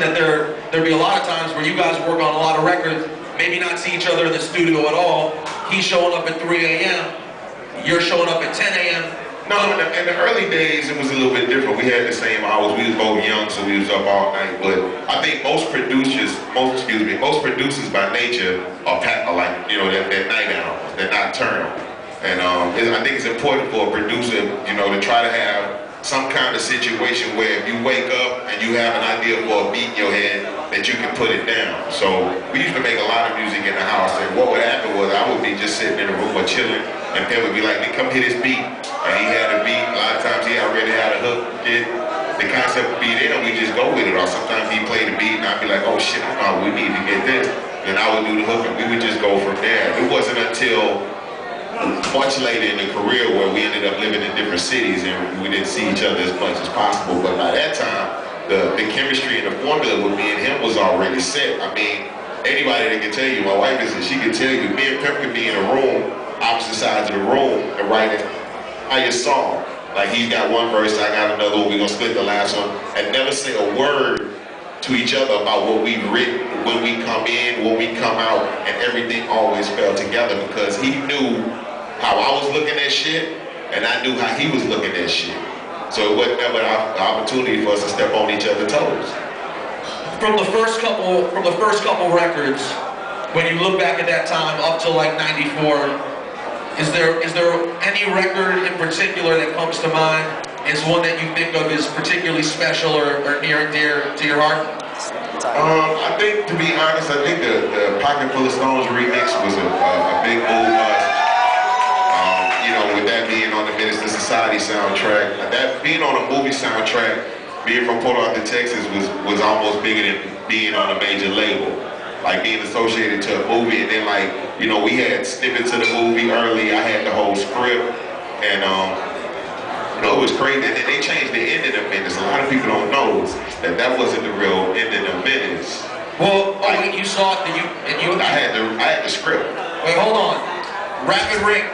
that there'd be a lot of times where you guys work on a lot of records, maybe not see each other in the studio at all. He's showing up at 3 a.m. You're showing up at 10 a.m. No, in the early days, it was a little bit different. We had the same hours. We was both young, so we was up all night. But I think most producers by nature are like, you know, they're night owls. They're nocturnal. And I think it's important for a producer, you know, to try to have some kind of situation where if you wake up and you have an idea for a beat in your head, that you can put it down. So we used to make a lot of music in the house, and what would happen was I would be just sitting in the room or chilling, and Pep would be like, "Come hit this beat," and he had a beat. A lot of times he already had a hook. The concept would be there, and we just go with it. Or sometimes he played the beat, and I'd be like, "Oh shit, we need to get this." Then I would do the hook, and we would just go from there. It wasn't until much later in the career where we ended up living in different cities and we didn't see each other as much as possible. But by that time, the chemistry and the formula with me and him was already set. I mean, anybody that can tell you, my wife is, she can tell you, me and Pep could be in a room, opposite sides of the room, and write an entire song. Like, he's got one verse, I got another one, we're gonna split the last one, and never say a word to each other about what we've written, when we come in, when we come out, and everything always fell together because he knew how I was looking at shit, and I knew how he was looking at shit. So it wasn't ever an opportunity for us to step on each other's toes. From the first couple records, when you look back at that time up to like '94, is there any record in particular that comes to mind? Is one that you think of as particularly special or near and dear to your heart? I think, to be honest, I think the Pocket Full of Stones remix was a big move. You know, with that being on the Minister Society soundtrack, that being on a movie soundtrack, being from Port Arthur, Texas, was almost bigger than being on a major label. Like being associated to a movie, and then like, you know, we had snippets of the movie early. I had the whole script, and you know, it was crazy. And then they changed the ending of Menace. A lot of people don't know that wasn't the real ending of Menace. Well, like, you saw it, I had the script. Wait, hold on. Rapid Ring.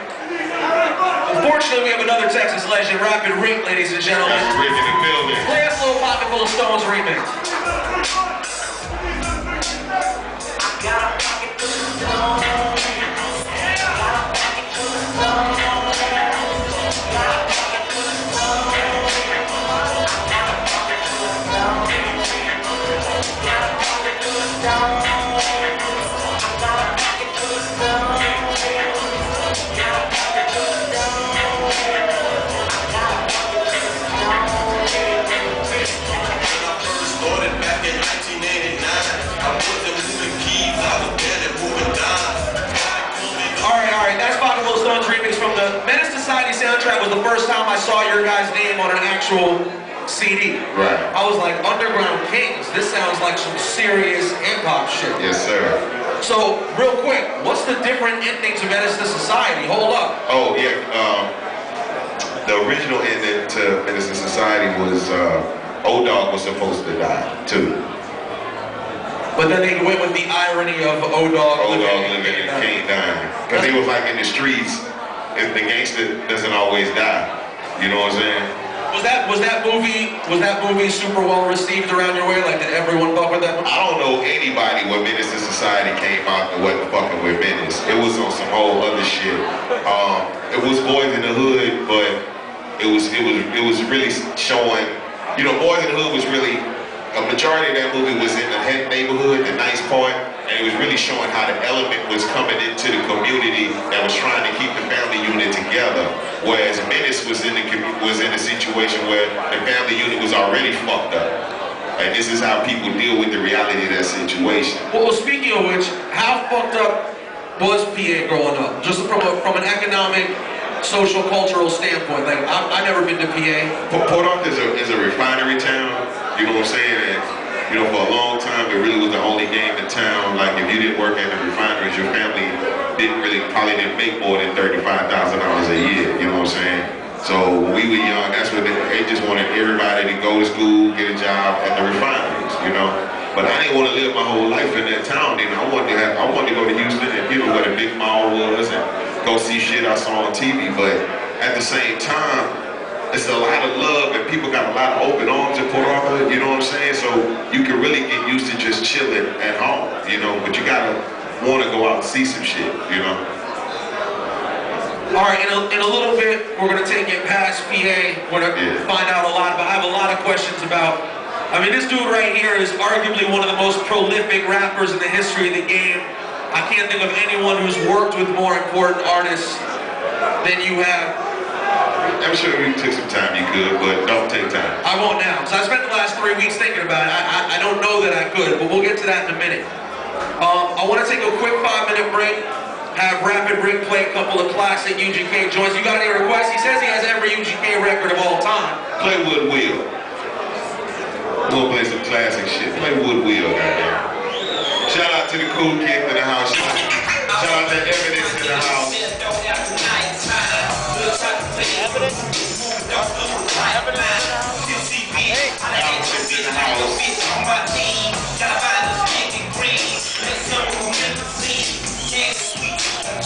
Unfortunately, we have another Texas legend, Rapid Ring, ladies and gentlemen. Rapid Ring in the building. Play us a little Pocket Full of Stones remix. I got a pocket full of stones. Remix from the Menace Society soundtrack was the first time I saw your guys' name on an actual CD. Right. I was like, Underground Kings, this sounds like some serious hip-hop shit. Yes, sir. So, real quick, what's the different endings of Menace Society? Hold up. Oh, yeah. The original ending to Menace Society was O-Dog was supposed to die, too. But then they went with the irony of O-Dog living and King dying. Because they was like in the streets, if the gangster doesn't always die. You know what I'm saying? Was that movie super well received around your way? Like, did everyone fuck with that? I don't know anybody when Menace to Society came out that wasn't fucking with Menace. It was on some whole other shit. It was Boys in the Hood, but it was really showing, you know, Boys in the Hood was really, a majority of that movie was in the neighborhood, the nice part, and it was really showing how the element was coming into the community that was trying to keep the family unit together. Whereas Menace was in a situation where the family unit was already fucked up. And this is how people deal with the reality of that situation. Well, speaking of which, how fucked up was PA growing up? Just from an economic, social, cultural standpoint. Like, I've never been to PA. Port Arthur is a refinery town. You know what I'm saying? And, you know, for a long time, it really was the only game in town. Like, if you didn't work at the refineries, your family probably didn't make more than $35,000 a year. You know what I'm saying? So when we were young, that's what they just wanted everybody to go to school, get a job at the refineries. You know. But I didn't want to live my whole life in that town. Then I wanted to go to Houston and, you know, where the big mall was and go see shit I saw on TV. But at the same time, it's a lot of love, and people got a lot of open arms in Port Arthur, you know what I'm saying? So you can really get used to just chilling at home, you know, but you gotta want to go out and see some shit, you know? All right, in a little bit, we're gonna take it past PA. We're gonna find out a lot, but I have a lot of questions about, I mean, this dude right here is arguably one of the most prolific rappers in the history of the game. I can't think of anyone who's worked with more important artists than you have. I'm sure if you took some time you could, but don't take time. I won't now, because I spent the last 3 weeks thinking about it. I don't know that I could, but we'll get to that in a minute. I want to take a quick 5-minute break, have Rapid Rick play a couple of classic UGK joints. You got any requests? He says he has every UGK record of all time. Play Wood Wheel. We're gonna play some classic shit. Play Wood Wheel, goddamn. Shout out to the Cool Kids in the house. Shout out to Evidence in the house. Evidence?